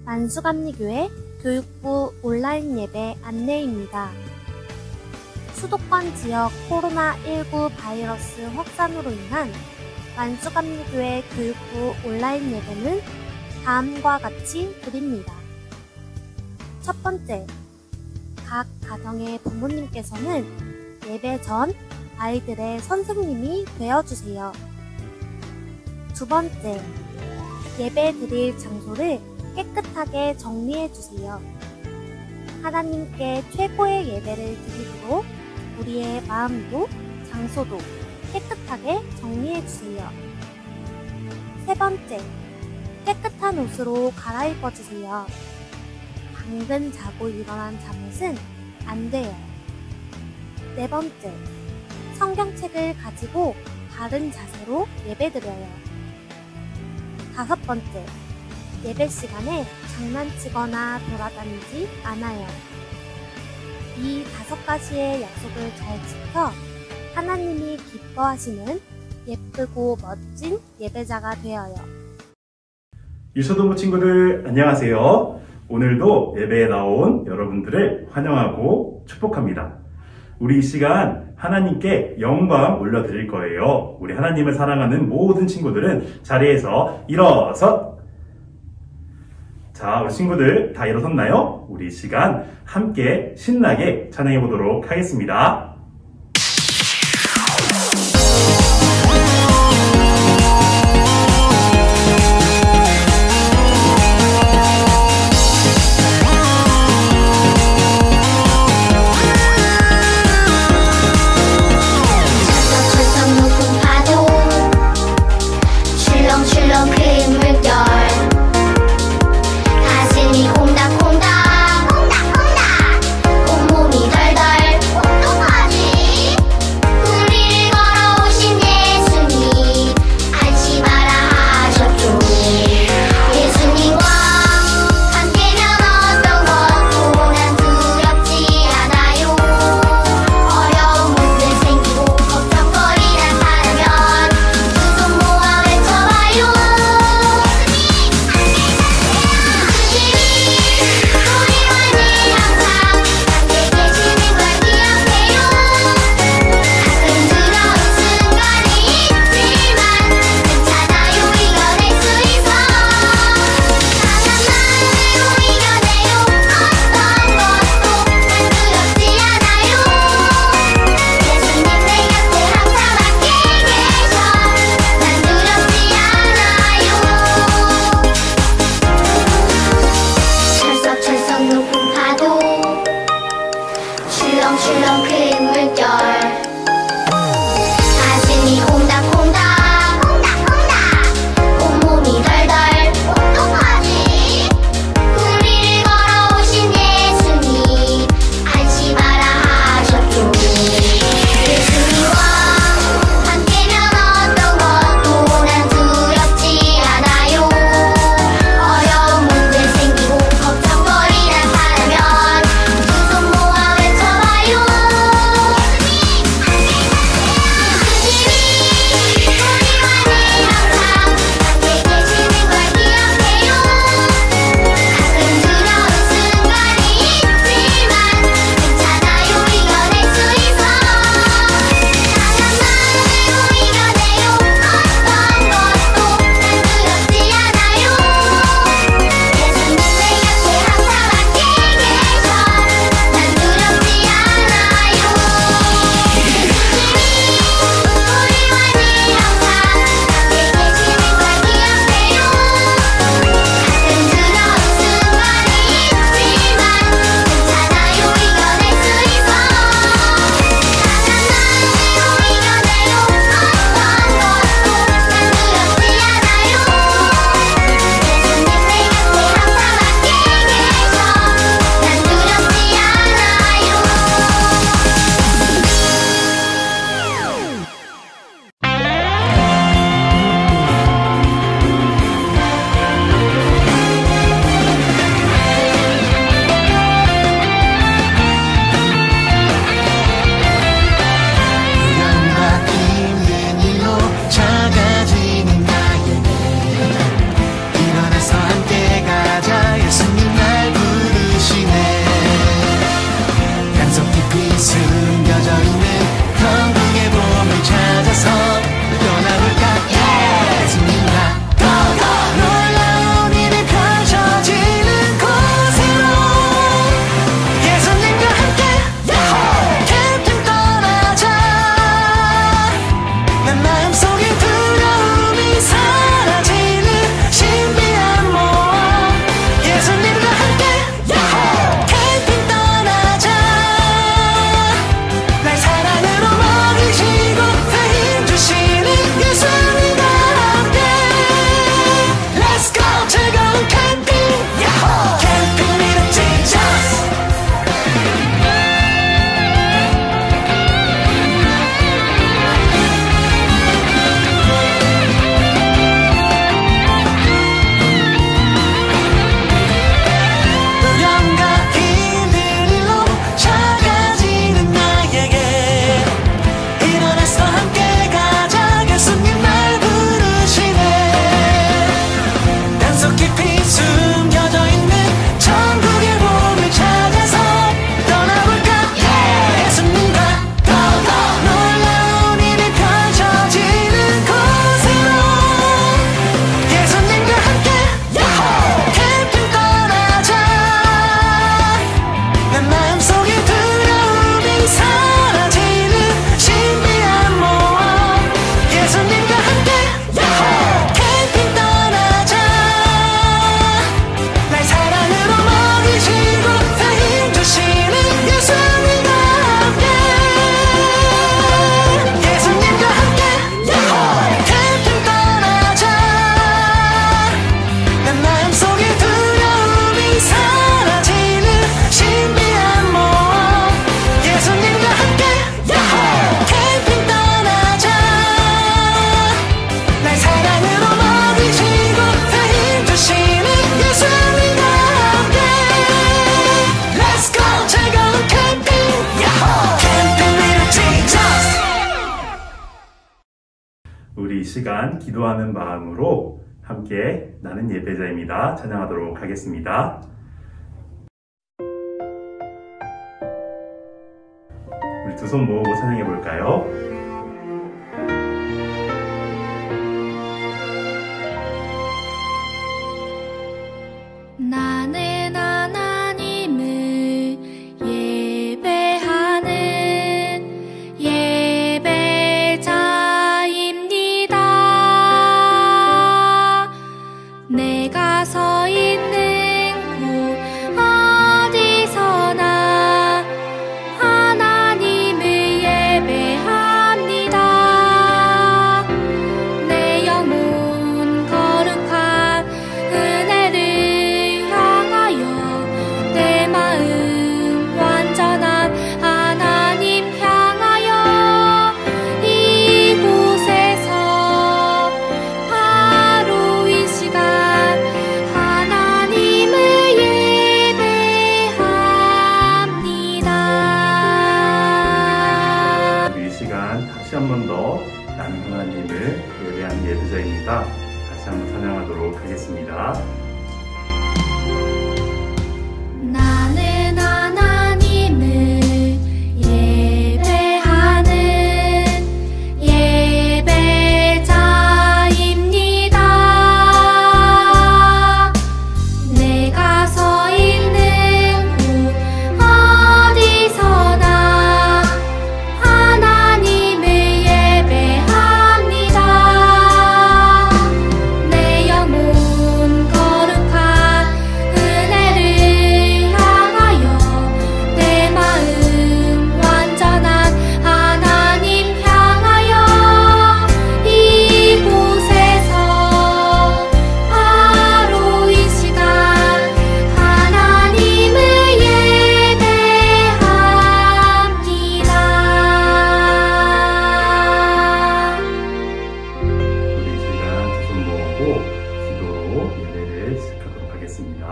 만수감리교회 교육부 온라인 예배 안내입니다. 수도권 지역 코로나19 바이러스 확산으로 인한 만수감리교회 교육부 온라인 예배는 다음과 같이 드립니다. 첫 번째, 각 가정의 부모님께서는 예배 전 아이들의 선생님이 되어주세요. 두 번째, 예배 드릴 장소를 깨끗하게 정리해주세요. 하나님께 최고의 예배를 드리도록 우리의 마음도 장소도 깨끗하게 정리해주세요. 세 번째, 깨끗한 옷으로 갈아입어주세요. 방금 자고 일어난 잠옷은 안 돼요. 네 번째, 성경책을 가지고 바른 자세로 예배드려요. 다섯 번째, 예배 시간에 장난치거나 돌아다니지 않아요. 이 5가지의 약속을 잘 지켜 하나님이 기뻐하시는 예쁘고 멋진 예배자가 되어요. 유초등부 친구들 안녕하세요. 오늘도 예배에 나온 여러분들을 환영하고 축복합니다. 우리 이 시간 하나님께 영광 올려드릴 거예요. 우리 하나님을 사랑하는 모든 친구들은 자리에서 일어서. 자, 우리 친구들 다 일어섰나요? 우리 이 시간 함께 신나게 찬양해 보도록 하겠습니다. 콩닥콩닥 온몸이 덜덜 우리 이 시간 기도하는 마음으로 함께 나는 예배자입니다. 찬양하도록 하겠습니다. 우리 두 손 모으고 찬양해 볼까요? 나는 하나님을 예배하는 예배자입니다. 내가 서 있는 곳 어디서나 하나님을 예배합니다. 내 영혼 거룩한 은혜를 내 마음 완전한 하나님 향하여 이곳에서 바로 이 시간 하나님을 예배합니다. 이 시간 다시 한 번 더 나는 하나님을 예배하는 예배자입니다. 다시 한번 찬양하도록 하겠습니다. 나는 하나님을 예배하는 예배자입니다. 내가 서 있는 곳 어디서나 하나님을 예배합니다. 내 영혼 거룩한 은혜를 향하여 내 마음 완전한 하나님 향하여 이곳에서 바로 이 시간 하나님을 예배합니다. 우리 이 시간 두 손 모으고 기도로 예배를 시작하도록 하겠습니다.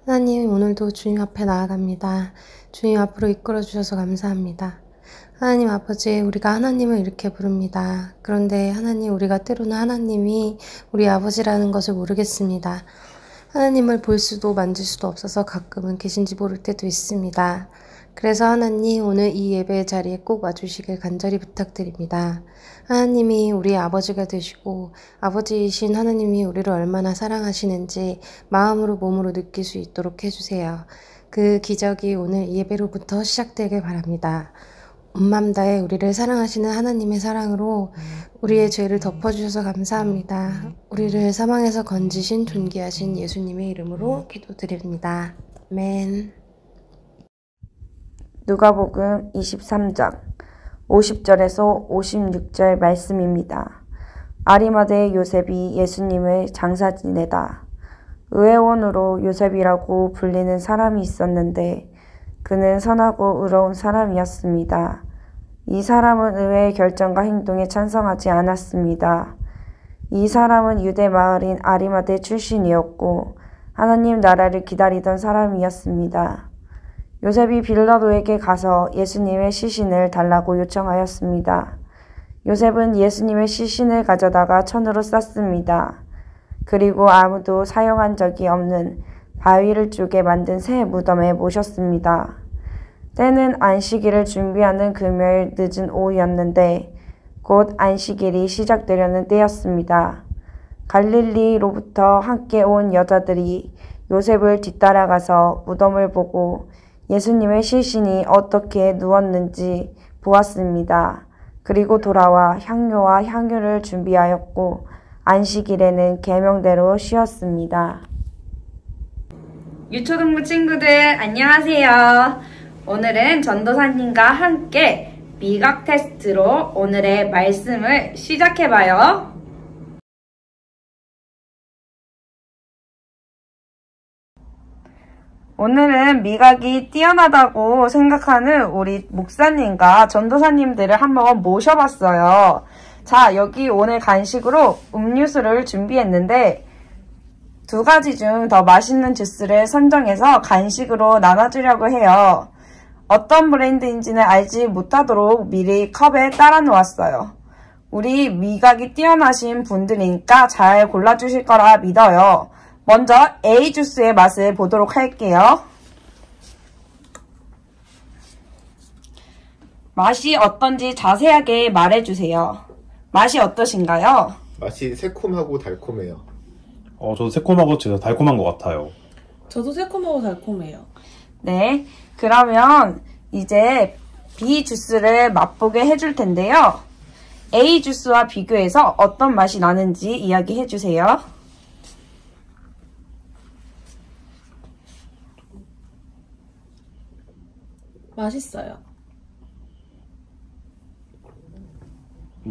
하나님, 오늘도 주님 앞에 나아갑니다. 주님 앞으로 이끌어 주셔서 감사합니다. 하나님 아버지, 우리가 하나님을 이렇게 부릅니다. 그런데 하나님, 우리가 때로는 하나님이 우리 아버지라는 것을 모르겠습니다. 하나님을 볼 수도 만질 수도 없어서 가끔은 계신지 모를 때도 있습니다. 그래서 하나님, 오늘 이 예배의 자리에 꼭 와주시길 간절히 부탁드립니다. 하나님이 우리 아버지가 되시고 아버지이신 하나님이 우리를 얼마나 사랑하시는지 마음으로 몸으로 느낄 수 있도록 해주세요. 그 기적이 오늘 이 예배로부터 시작되길 바랍니다. 온 맘 다해 우리를 사랑하시는 하나님의 사랑으로 우리의 죄를 덮어주셔서 감사합니다. 우리를 사망에서 건지신 존귀하신 예수님의 이름으로 기도드립니다. 아멘. 누가복음 23장 50절에서 56절 말씀입니다. 아리마대 요셉이 예수님을 장사 지내다. 의회원으로 요셉이라고 불리는 사람이 있었는데 그는 선하고 의로운 사람이었습니다. 이 사람은 의회의 결정과 행동에 찬성하지 않았습니다. 이 사람은 유대 마을인 아리마대 출신이었고 하나님 나라를 기다리던 사람이었습니다. 요셉이 빌라도에게 가서 예수님의 시신을 달라고 요청하였습니다. 요셉은 예수님의 시신을 가져다가 천으로 쌌습니다. 그리고 아무도 사용한 적이 없는 바위를 쪼개 만든 새 무덤에 모셨습니다. 때는 안식일을 준비하는 금요일 늦은 오후였는데 곧 안식일이 시작되려는 때였습니다. 갈릴리로부터 함께 온 여자들이 요셉을 뒤따라가서 무덤을 보고 예수님의 시신이 어떻게 누웠는지 보았습니다. 그리고 돌아와 향료와 향유를 준비하였고 안식일에는 계명대로 쉬었습니다. 유초등부 친구들 안녕하세요. 오늘은 전도사님과 함께 미각 테스트로 오늘의 말씀을 시작해봐요. 오늘은 미각이 뛰어나다고 생각하는 우리 목사님과 전도사님들을 한번 모셔봤어요. 자, 여기 오늘 간식으로 음료수를 준비했는데 2가지 중 더 맛있는 주스를 선정해서 간식으로 나눠주려고 해요. 어떤 브랜드인지는 알지 못하도록 미리 컵에 따라 놓았어요. 우리 미각이 뛰어나신 분들이니까 잘 골라주실 거라 믿어요. 먼저 A 주스의 맛을 보도록 할게요. 맛이 어떤지 자세하게 말해주세요. 맛이 어떠신가요? 맛이 새콤하고 달콤해요. 저도 새콤하고 진짜 달콤한 것 같아요. 저도 새콤하고 달콤해요. 네, 그러면 이제 B 주스를 맛보게 해줄 텐데요. A 주스와 비교해서 어떤 맛이 나는지 이야기해 주세요. 맛있어요.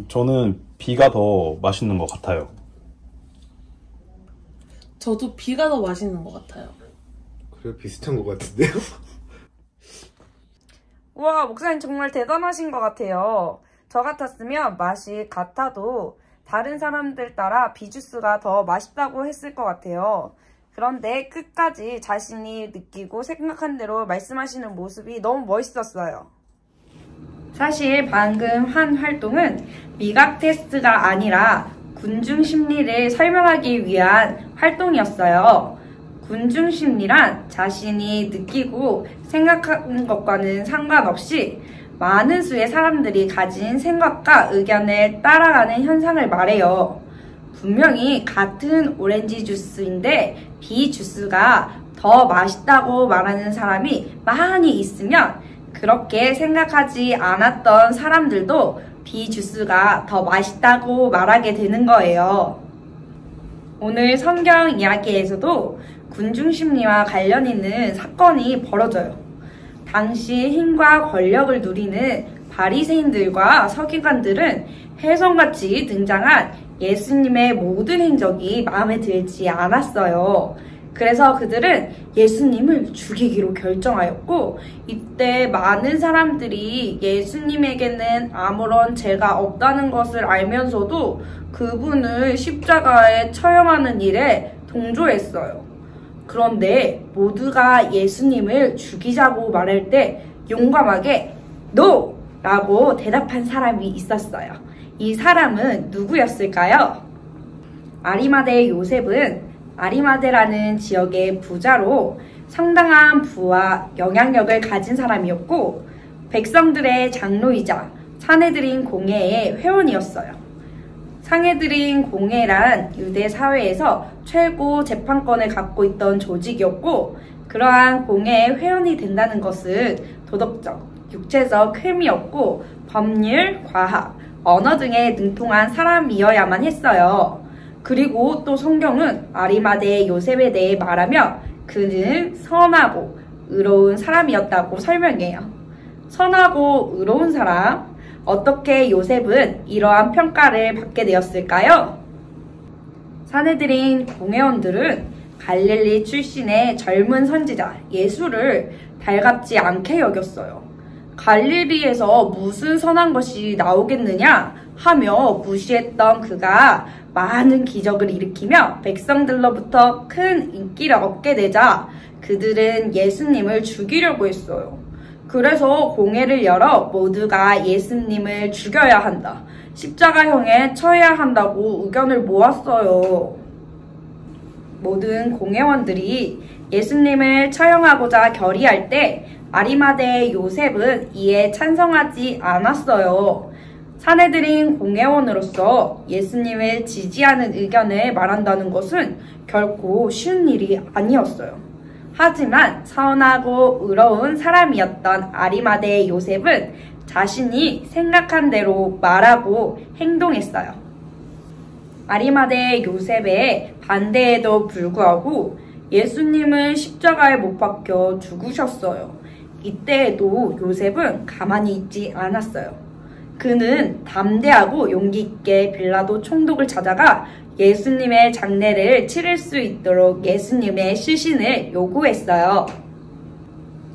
저는 B가 더 맛있는 것 같아요. 저도 B가 더 맛있는 것 같아요. 그래, 비슷한 것 같은데요? 우와, 목사님 정말 대단하신 것 같아요. 저 같았으면 맛이 같아도 다른 사람들 따라 비주스가 더 맛있다고 했을 것 같아요. 그런데 끝까지 자신이 느끼고 생각한 대로 말씀하시는 모습이 너무 멋있었어요. 사실 방금 한 활동은 미각 테스트가 아니라 군중 심리를 설명하기 위한 활동이었어요. 군중 심리란 자신이 느끼고 생각하는 것과는 상관없이 많은 수의 사람들이 가진 생각과 의견을 따라가는 현상을 말해요. 분명히 같은 오렌지 주스인데 B 주스가 더 맛있다고 말하는 사람이 많이 있으면 그렇게 생각하지 않았던 사람들도 B 주스가 더 맛있다고 말하게 되는 거예요. 오늘 성경 이야기에서도 군중심리와 관련 있는 사건이 벌어져요. 당시 힘과 권력을 누리는 바리새인들과 서기관들은 혜성같이 등장한 예수님의 모든 행적이 마음에 들지 않았어요. 그래서 그들은 예수님을 죽이기로 결정하였고, 이때 많은 사람들이 예수님에게는 아무런 죄가 없다는 것을 알면서도 그분을 십자가에 처형하는 일에 동조했어요. 그런데 모두가 예수님을 죽이자고 말할 때 용감하게 NO! 라고 대답한 사람이 있었어요. 이 사람은 누구였을까요? 아리마대 요셉은 아리마대라는 지역의 부자로 상당한 부와 영향력을 가진 사람이었고, 백성들의 장로이자 사내들인 공회의 회원이었어요. 상해드린 공회란 유대 사회에서 최고 재판권을 갖고 있던 조직이었고, 그러한 공회의 회원이 된다는 것은 도덕적, 육체적 흠이었고 법률, 과학, 언어 등에 능통한 사람이어야만 했어요. 그리고 또 성경은 아리마대 요셉에 대해 말하며 그는 선하고 의로운 사람이었다고 설명해요. 선하고 의로운 사람? 어떻게 요셉은 이러한 평가를 받게 되었을까요? 사내들인 공회원들은 갈릴리 출신의 젊은 선지자 예수를 달갑지 않게 여겼어요. 갈릴리에서 무슨 선한 것이 나오겠느냐 하며 무시했던 그가 많은 기적을 일으키며 백성들로부터 큰 인기를 얻게 되자 그들은 예수님을 죽이려고 했어요. 그래서 공회를 열어 모두가 예수님을 죽여야 한다, 십자가형에 처해야 한다고 의견을 모았어요. 모든 공회원들이 예수님을 처형하고자 결의할 때 아리마대 요셉은 이에 찬성하지 않았어요. 사내들인 공회원으로서 예수님을 지지하는 의견을 말한다는 것은 결코 쉬운 일이 아니었어요. 하지만 선하고 의로운 사람이었던 아리마대 요셉은 자신이 생각한 대로 말하고 행동했어요. 아리마대 요셉의 반대에도 불구하고 예수님은 십자가에 못 박혀 죽으셨어요. 이때에도 요셉은 가만히 있지 않았어요. 그는 담대하고 용기 있게 빌라도 총독을 찾아가 예수님의 장례를 치를 수 있도록 예수님의 시신을 요구했어요.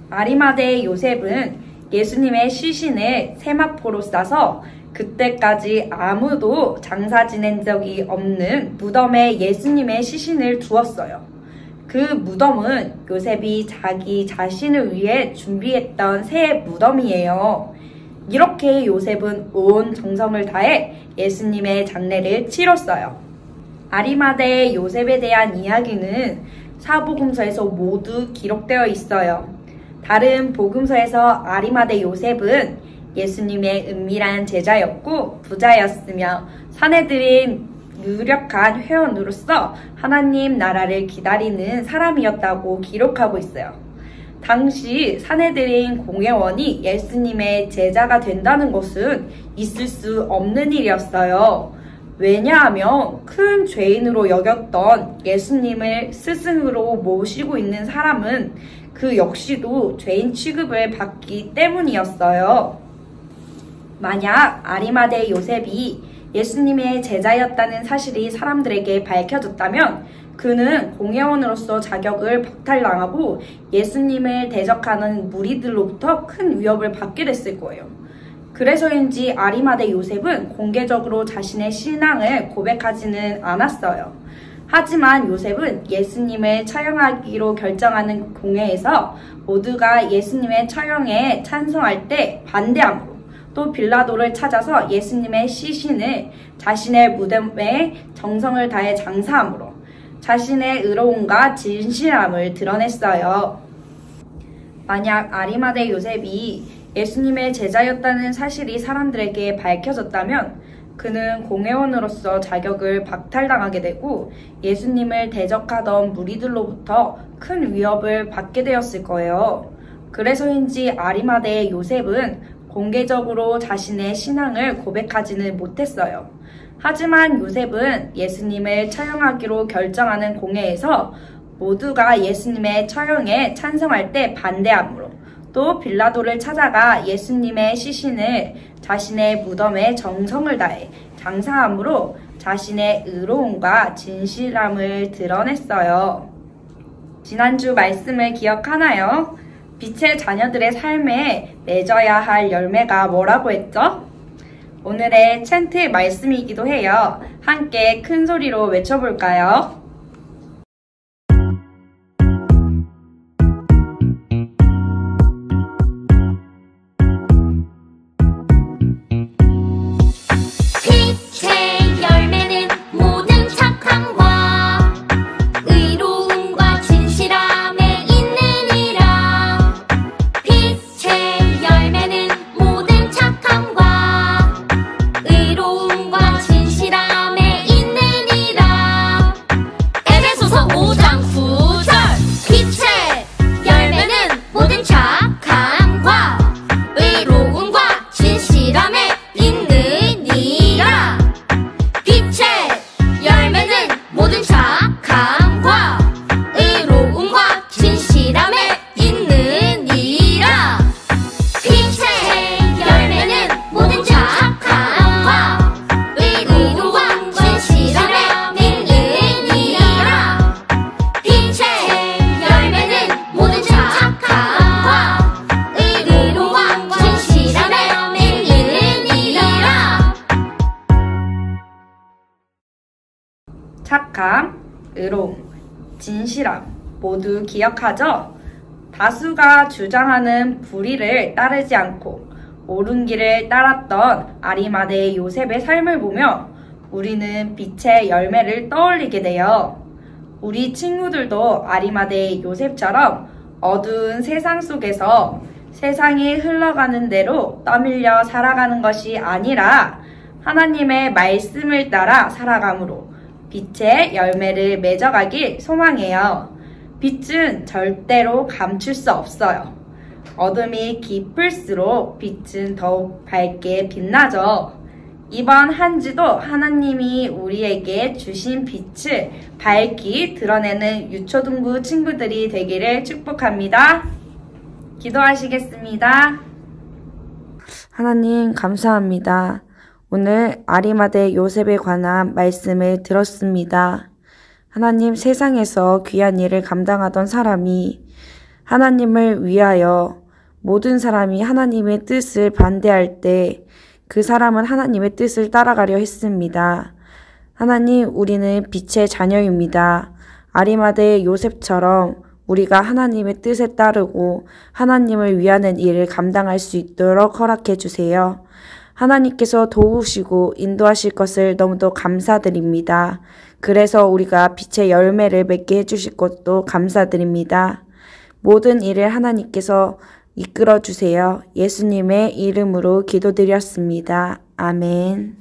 아리마대 요셉은 예수님의 시신을 세마포로 싸서 그때까지 아무도 장사 지낸 적이 없는 무덤에 예수님의 시신을 두었어요. 그 무덤은 요셉이 자기 자신을 위해 준비했던 새 무덤이에요. 이렇게 요셉은 온 정성을 다해 예수님의 장례를 치렀어요. 아리마대 요셉에 대한 이야기는 사복음서에서 모두 기록되어 있어요. 다른 복음서에서 아리마대 요셉은 예수님의 은밀한 제자였고 부자였으며 사내들인 유력한 회원으로서 하나님 나라를 기다리는 사람이었다고 기록하고 있어요. 당시 사내들인 공회원이 예수님의 제자가 된다는 것은 있을 수 없는 일이었어요. 왜냐하면 큰 죄인으로 여겼던 예수님을 스승으로 모시고 있는 사람은 그 역시도 죄인 취급을 받기 때문이었어요. 만약 아리마대 요셉이 예수님의 제자였다는 사실이 사람들에게 밝혀졌다면 그는 공회원으로서 자격을 박탈당하고 예수님을 대적하는 무리들로부터 큰 위협을 받게 됐을 거예요. 그래서인지 아리마대 요셉은 공개적으로 자신의 신앙을 고백하지는 않았어요. 하지만 요셉은 예수님을 처형하기로 결정하는 공회에서 모두가 예수님의 처형에 찬성할 때 반대함으로 또 빌라도를 찾아서 예수님의 시신을 자신의 무덤에 정성을 다해 장사함으로 자신의 의로움과 진실함을 드러냈어요. 만약 아리마대 요셉이 예수님의 제자였다는 사실이 사람들에게 밝혀졌다면 그는 공회원으로서 자격을 박탈당하게 되고 예수님을 대적하던 무리들로부터 큰 위협을 받게 되었을 거예요. 그래서인지 아리마대 요셉은 공개적으로 자신의 신앙을 고백하지는 못했어요. 하지만 요셉은 예수님을 처형하기로 결정하는 공회에서 모두가 예수님의 처형에 찬성할 때 반대함으로 또 빌라도를 찾아가 예수님의 시신을 자신의 무덤에 정성을 다해 장사함으로 자신의 의로움과 진실함을 드러냈어요. 지난주 말씀을 기억하나요? 빛의 자녀들의 삶에 맺어야 할 열매가 뭐라고 했죠? 오늘의 챈트 말씀이기도 해요. 함께 큰 소리로 외쳐볼까요? 빛의 열매는 모든 착함과 의로움과 진실함에 있느니라. 빛의 열매는 모든 착함과 의로움과 진실함에 있느니라. 에베소서 5장 9절. 빛의 열매는 모든 착함과 의로움과 진실함에 있느니라. 빛의 열매는 모든 착함과 의로움과 진실함에 있느니라. 빛의 열매는 모든 착함과 의로움과 진실함에 있느니라. 빛의 열매는 모든 착함과 의로움과 진실함에 있느니라. 착함, 의로움, 진실함 모두 기억하죠? 다수가 주장하는 불의를 따르지 않고 옳은 길을 따랐던 아리마대 요셉의 삶을 보며 우리는 빛의 열매를 떠올리게 돼요. 우리 친구들도 아리마대 요셉처럼 어두운 세상 속에서 세상이 흘러가는 대로 떠밀려 살아가는 것이 아니라 하나님의 말씀을 따라 살아감으로 빛의 열매를 맺어가길 소망해요. 빛은 절대로 감출 수 없어요. 어둠이 깊을수록 빛은 더욱 밝게 빛나죠. 이번 한 주도 하나님이 우리에게 주신 빛을 밝히 드러내는 유초등부 친구들이 되기를 축복합니다. 기도하시겠습니다. 하나님 감사합니다. 오늘 아리마대 요셉에 관한 말씀을 들었습니다. 하나님, 세상에서 귀한 일을 감당하던 사람이 하나님을 위하여 모든 사람이 하나님의 뜻을 반대할 때 그 사람은 하나님의 뜻을 따라가려 했습니다. 하나님, 우리는 빛의 자녀입니다. 아리마대 요셉처럼 우리가 하나님의 뜻에 따르고 하나님을 위하는 일을 감당할 수 있도록 허락해 주세요. 하나님께서 도우시고 인도하실 것을 너무도 감사드립니다. 그래서 우리가 빛의 열매를 맺게 해주실 것도 감사드립니다. 모든 일을 하나님께서 이끌어 주세요. 예수님의 이름으로 기도드렸습니다. 아멘.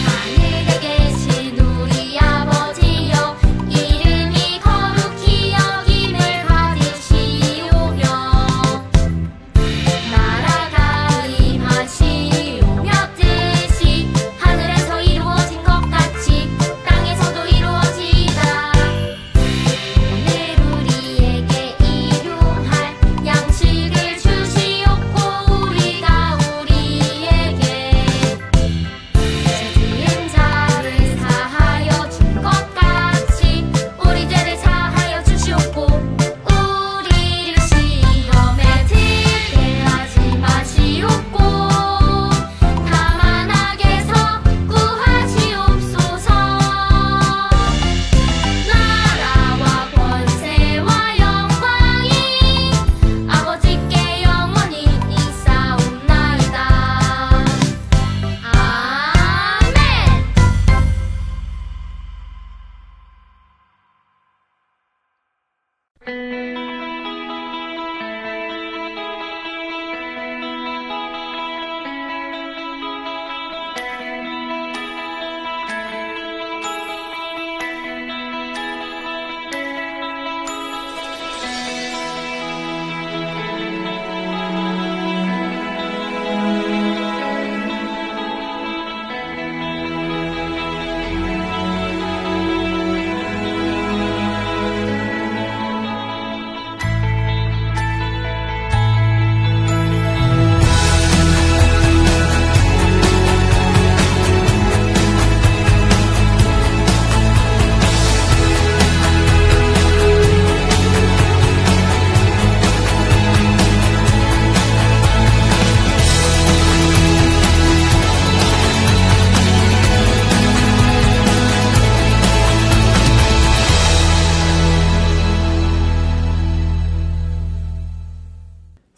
하늘에 계신 우리 아버지여 이름이 거룩히 여김을 받으시오며 나라가 임하시오며 뜻이 하늘에서 이루어진 것 같이 땅에서도 이루어지이다. 오늘 우리에게 일용할 양식을 주시옵고 우리가 우리에게 지은 자를 사하여 준 것 같이 우리 죄를 사하여 주시옵고 우리를 시험에 들게 하지 마시옵고 다만 악에서 구하시옵소서. 나라와 권세와 영광이 아버지께 영원히 있사옵나이다. 아멘.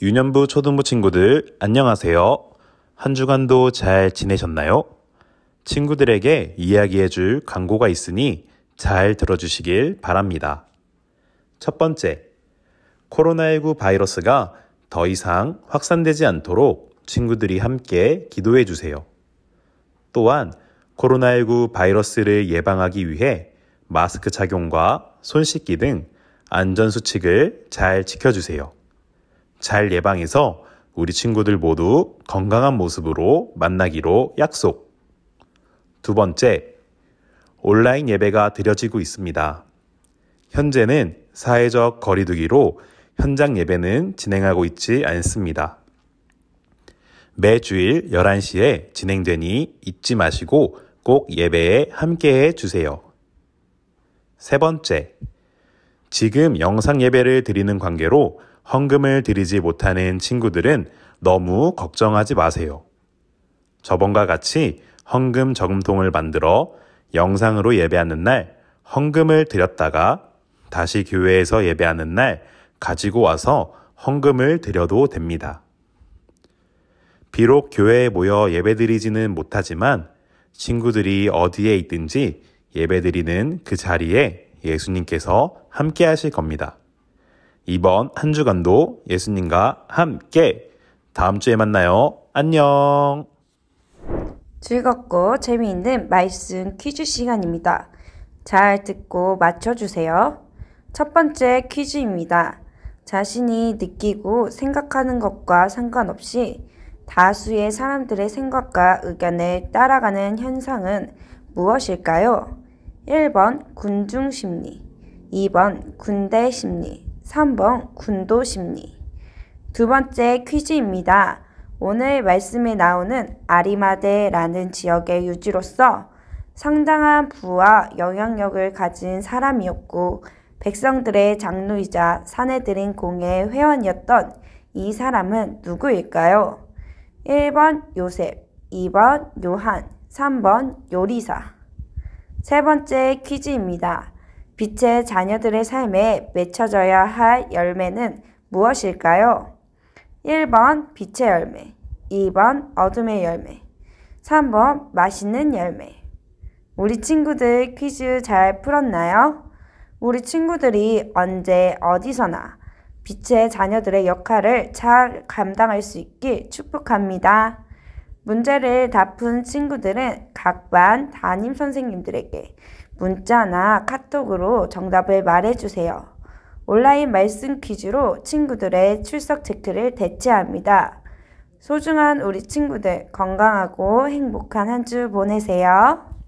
유년부 초등부 친구들 안녕하세요. 한 주간도 잘 지내셨나요? 친구들에게 이야기해줄 광고가 있으니 잘 들어주시길 바랍니다. 첫 번째, 코로나19 바이러스가 더 이상 확산되지 않도록 친구들이 함께 기도해 주세요. 또한 코로나19 바이러스를 예방하기 위해 마스크 착용과 손 씻기 등 안전수칙을 잘 지켜주세요. 잘 예방해서 우리 친구들 모두 건강한 모습으로 만나기로 약속. 두 번째, 온라인 예배가 드려지고 있습니다. 현재는 사회적 거리두기로 현장 예배는 진행하고 있지 않습니다. 매주일 11시에 진행되니 잊지 마시고 꼭 예배에 함께해 주세요. 세 번째, 지금 영상 예배를 드리는 관계로 헌금을 드리지 못하는 친구들은 너무 걱정하지 마세요. 저번과 같이 헌금 저금통을 만들어 영상으로 예배하는 날 헌금을 드렸다가 다시 교회에서 예배하는 날 가지고 와서 헌금을 드려도 됩니다. 비록 교회에 모여 예배드리지는 못하지만 친구들이 어디에 있든지 예배드리는 그 자리에 예수님께서 함께 하실 겁니다. 이번 한 주간도 예수님과 함께 다음 주에 만나요. 안녕. 즐겁고 재미있는 말씀 퀴즈 시간입니다. 잘 듣고 맞춰주세요. 첫 번째 퀴즈입니다. 자신이 느끼고 생각하는 것과 상관없이 다수의 사람들의 생각과 의견을 따라가는 현상은 무엇일까요? 1번 군중심리, 2번 군대심리, 3번 군도심리. 두 번째 퀴즈입니다. 오늘 말씀에 나오는 아리마대라는 지역의 유지로서 상당한 부와 영향력을 가진 사람이었고 백성들의 장로이자 사내들인 공의 회원이었던 이 사람은 누구일까요? 1번 요셉, 2번 요한, 3번 요리사. 세 번째 퀴즈입니다. 빛의 자녀들의 삶에 맺혀져야 할 열매는 무엇일까요? 1번 빛의 열매, 2번 어둠의 열매, 3번 맛있는 열매. 우리 친구들 퀴즈 잘 풀었나요? 우리 친구들이 언제 어디서나 빛의 자녀들의 역할을 잘 감당할 수 있길 축복합니다. 문제를 다 푼 친구들은 각 반 담임 선생님들에게 문자나 카톡으로 정답을 말해주세요. 온라인 말씀 퀴즈로 친구들의 출석 체크를 대체합니다. 소중한 우리 친구들 건강하고 행복한 한 주 보내세요.